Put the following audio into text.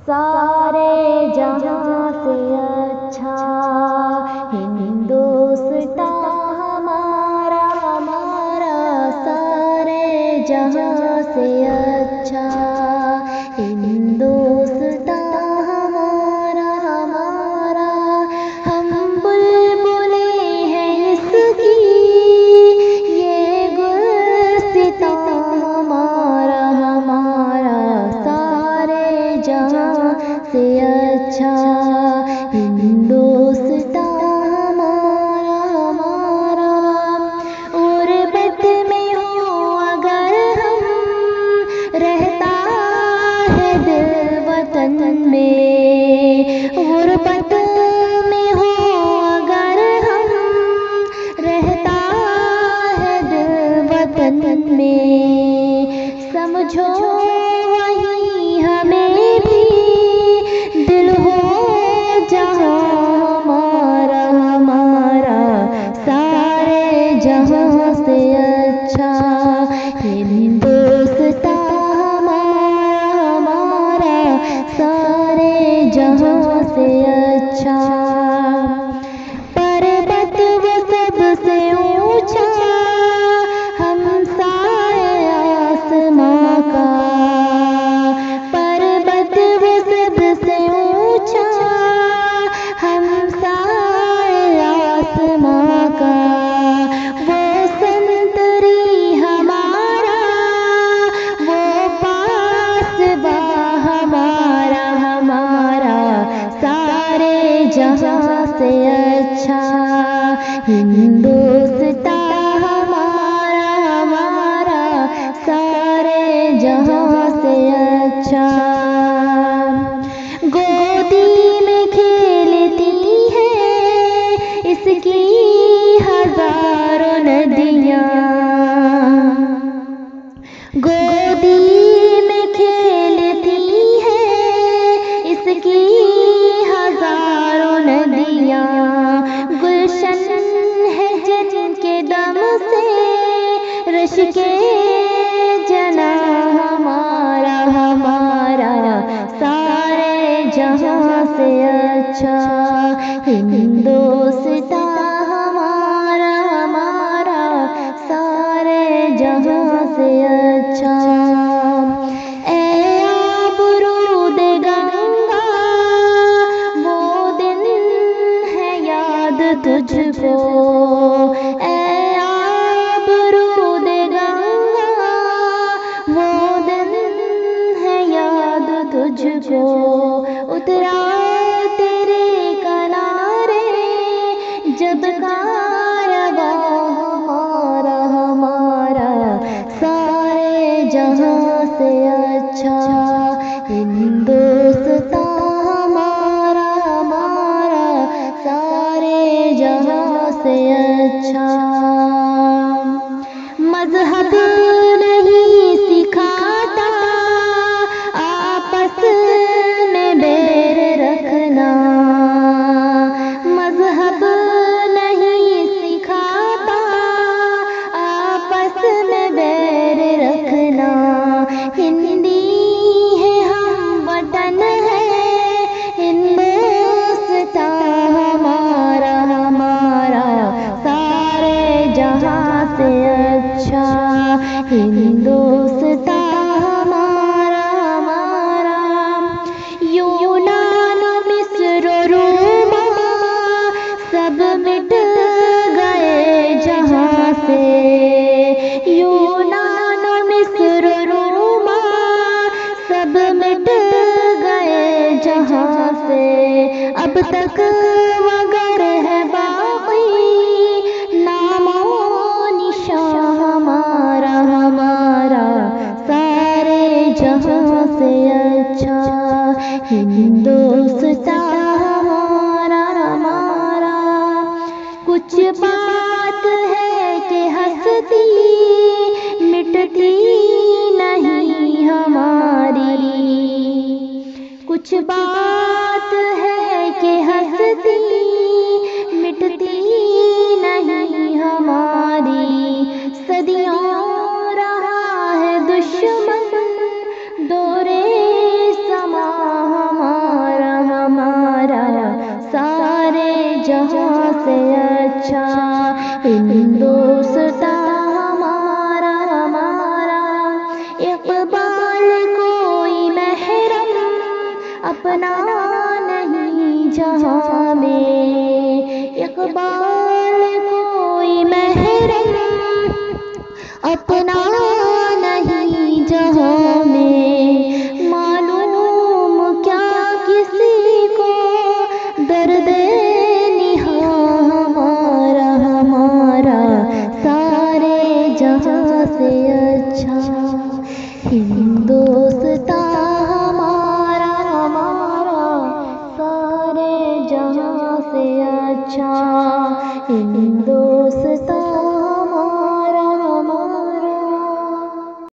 सारे जहां से अच्छा हिंदुस्तान हमारा हमारा, सारे जहां से अच्छा हिंदुस्तान हमारा हमारा। हम बुलबुले हैं इसकी, ये गुलसितां हमारा हमारा, सारे जहां से अच्छा हिंदुस्तान हमारा हमारा। गुरबत में हो अगर हम, रहता है दिल वतन में। गुरबत में हो अगर हम, रहता है दिल वतन में। समझो वही हमें भी दिल हो जहां हमारा हमारा, सारे जहां से अच्छा हिंदुस्तान हमारा हमारा, सारे जहां से अच्छा। पर्वत वो सबसे ऊंचा, हमसाए आसमां का। पर्वत वो सबसे ऊंचा, हमसाए आसमां का। वो संतरी हमारा, वो पासबा हमारा हमारा, सारे जहां से अच्छा हिंदुस्तान हमारा हमारा, सारे जहां से अच्छा। गोदी में खेलती है इसकी हजारों नदियां, गोदी में खेलती है इसकी हजारों नदियां। गुलशन है जिनके दम से रश के जना हमारा हमारा, सारे जहां से अच्छा हिंदुस्तान हमारा हमारा, सारे जहां से अच्छा। ऐ आबरूद गंगा, वो दिन है याद तुझको। ऐ आबरूद गंगा, वो दिन है याद तुझको। उतरा तेरे किनारे जब कारवां हमारा हमारा, सारे जहां से अच्छा हिंदुस्तान हमारा हमारा, सारे जहां से अच्छा। मजहब नहीं सिखाता आपस में बैर रखना, मजहब नहीं सिखाता आपस में बैर रखना। हिंदी है हम वतन है हिंदुस्तान हमारा हमारा, सारे जहां से अच्छा हिंदुस्तान हमारा हमारा। यूनान मिस्र रोमा सब मिट गए जहां से। यूनान मिस्र रोमा सब मिट गए जहां से। अब तक मगर है बाकी नामो निशान हमारा हमारा, सारे जहां से अच्छा हिंदुस्तान हमारा हमारा। कुछ बात है कि हंसती मिटती नहीं हमारी, कुछ बात है कि हंसती मिटती नहीं हमारी। सदियों रहा है दुश्मन दौरे समा अच्छा, हिंदुस्तान हमारा हमारा। इकबाल कोई महरम अपना नहीं जहाँ में, इकबाल कोई महरम अपना नहीं जहाँ में। मालूम क्या किसी को दर्द निहा हमारा हमारा, सारे जहाँ से अच्छा, हिंदुस्तान हमारा हमारा, सारे जहाँ से अच्छा, हिंदुस्तान